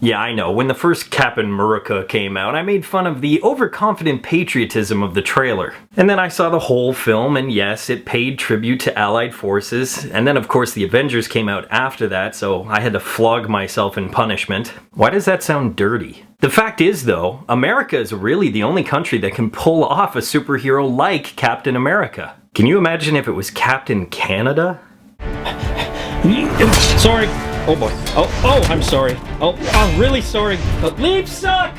Yeah, I know. When the first Captain America came out, I made fun of the overconfident patriotism of the trailer. And then I saw the whole film, and yes, it paid tribute to Allied forces. And then, of course, the Avengers came out after that, so I had to flog myself in punishment. Why does that sound dirty? The fact is, though, America is really the only country that can pull off a superhero like Captain America. Can you imagine if it was Captain Canada? Sorry. Oh boy. Oh, I'm sorry. Oh, I'm really sorry. Leaves suck!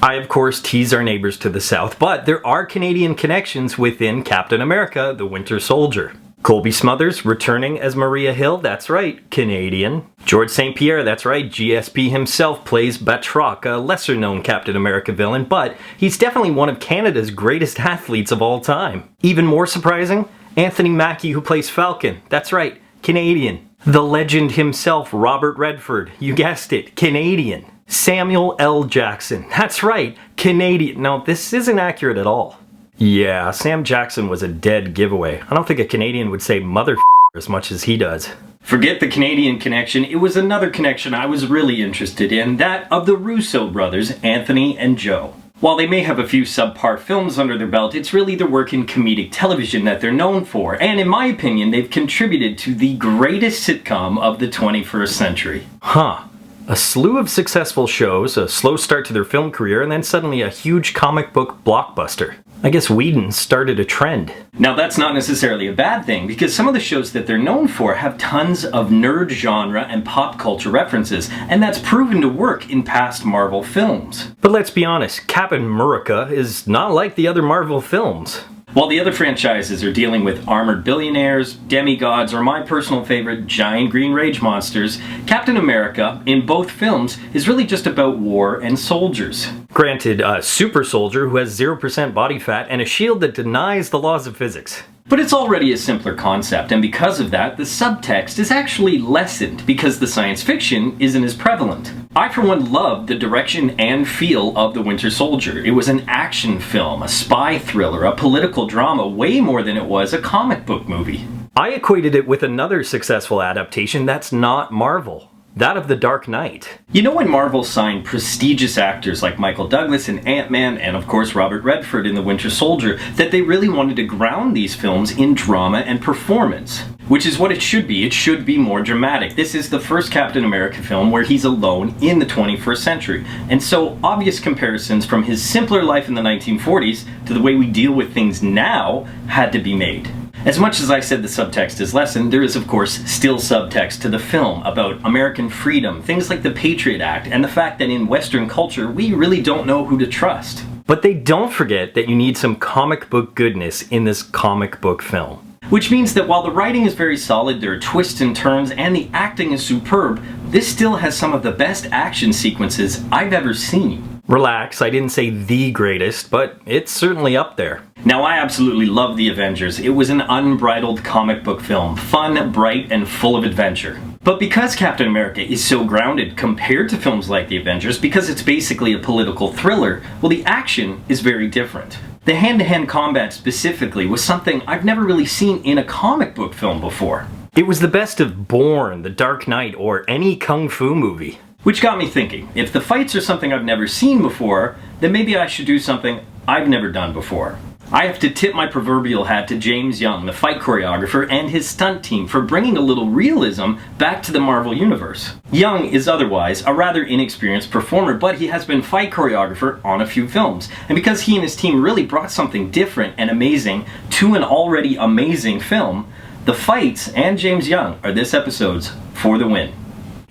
I, of course, tease our neighbors to the south, but there are Canadian connections within Captain America, the Winter Soldier. Colby Smuthers returning as Maria Hill, that's right, Canadian. George St. Pierre, that's right, GSP himself plays Batroc, a lesser-known Captain America villain, but he's definitely one of Canada's greatest athletes of all time. Even more surprising, Anthony Mackie, who plays Falcon, that's right, Canadian. The legend himself, Robert Redford, you guessed it, Canadian. Samuel L. Jackson, that's right, Canadian. No, this isn't accurate at all. Yeah, Sam Jackson was a dead giveaway. I don't think a Canadian would say mother as much as he does. Forget the Canadian connection, it was another connection I was really interested in, that of the Russo brothers, Anthony and Joe. While they may have a few subpar films under their belt, it's really their work in comedic television that they're known for, and in my opinion, they've contributed to the greatest sitcom of the 21st century. Huh. A slew of successful shows, a slow start to their film career, and then suddenly a huge comic book blockbuster. I guess Whedon started a trend. Now that's not necessarily a bad thing, because some of the shows that they're known for have tons of nerd genre and pop culture references, and that's proven to work in past Marvel films. But let's be honest, Captain America is not like the other Marvel films. While the other franchises are dealing with armored billionaires, demigods, or my personal favorite, giant green rage monsters, Captain America, in both films, is really just about war and soldiers. Granted, a super soldier who has 0% body fat and a shield that denies the laws of physics. But it's already a simpler concept, and because of that, the subtext is actually lessened because the science fiction isn't as prevalent. I, for one, loved the direction and feel of The Winter Soldier. It was an action film, a spy thriller, a political drama, way more than it was a comic book movie. I equated it with another successful adaptation that's not Marvel. That of The Dark Knight. You know when Marvel signed prestigious actors like Michael Douglas in Ant-Man and of course Robert Redford in The Winter Soldier, that they really wanted to ground these films in drama and performance. Which is what it should be. It should be more dramatic. This is the first Captain America film where he's alone in the 21st century. And so obvious comparisons from his simpler life in the 1940s to the way we deal with things now had to be made. As much as I said the subtext is lessened, there is of course still subtext to the film about American freedom, things like the Patriot Act, and the fact that in Western culture we really don't know who to trust. But they don't forget that you need some comic book goodness in this comic book film. Which means that while the writing is very solid, there are twists and turns, and the acting is superb, this still has some of the best action sequences I've ever seen. Relax, I didn't say the greatest, but it's certainly up there. Now, I absolutely love The Avengers. It was an unbridled comic book film, fun, bright, and full of adventure. But because Captain America is so grounded compared to films like The Avengers, because it's basically a political thriller, well, the action is very different. The hand-to-hand combat specifically was something I've never really seen in a comic book film before. It was the best of Bourne, The Dark Knight, or any kung fu movie. Which got me thinking, if the fights are something I've never seen before, then maybe I should do something I've never done before. I have to tip my proverbial hat to James Young, the fight choreographer, and his stunt team for bringing a little realism back to the Marvel Universe. Young is otherwise a rather inexperienced performer, but he has been fight choreographer on a few films. And because he and his team really brought something different and amazing to an already amazing film, the fights and James Young are this episode's For the Win.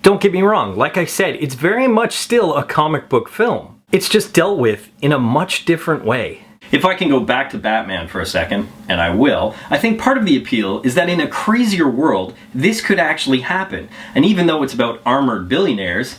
Don't get me wrong, like I said, it's very much still a comic book film. It's just dealt with in a much different way. If I can go back to Batman for a second, and I will, I think part of the appeal is that in a crazier world, this could actually happen. And even though it's about armored billionaires,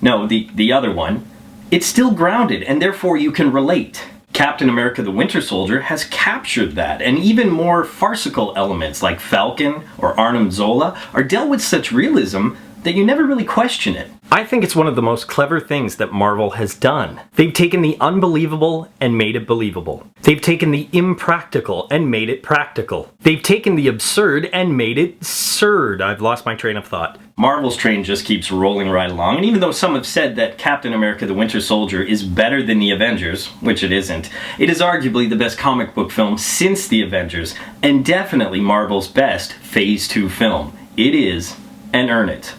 no, the other one, it's still grounded, and therefore you can relate. Captain America the Winter Soldier has captured that, and even more farcical elements like Falcon or Arnim Zola are dealt with such realism that you never really question it. I think it's one of the most clever things that Marvel has done. They've taken the unbelievable and made it believable. They've taken the impractical and made it practical. They've taken the absurd and made it absurd. I've lost my train of thought. Marvel's train just keeps rolling right along, and even though some have said that Captain America the Winter Soldier is better than the Avengers, which it isn't, it is arguably the best comic book film since the Avengers, and definitely Marvel's best Phase 2 film. It is, and earn it.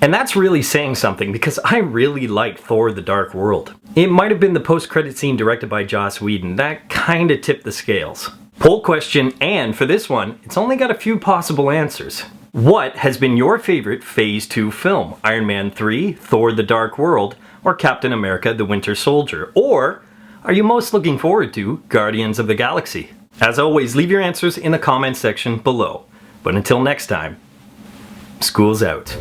And that's really saying something, because I really liked Thor: The Dark World. It might have been the post-credit scene directed by Joss Whedon that kinda tipped the scales. Poll question, and for this one, it's only got a few possible answers. What has been your favorite Phase 2 film? Iron Man 3, Thor: The Dark World, or Captain America the Winter Soldier? Or are you most looking forward to Guardians of the Galaxy? As always, leave your answers in the comment section below. But until next time, school's out.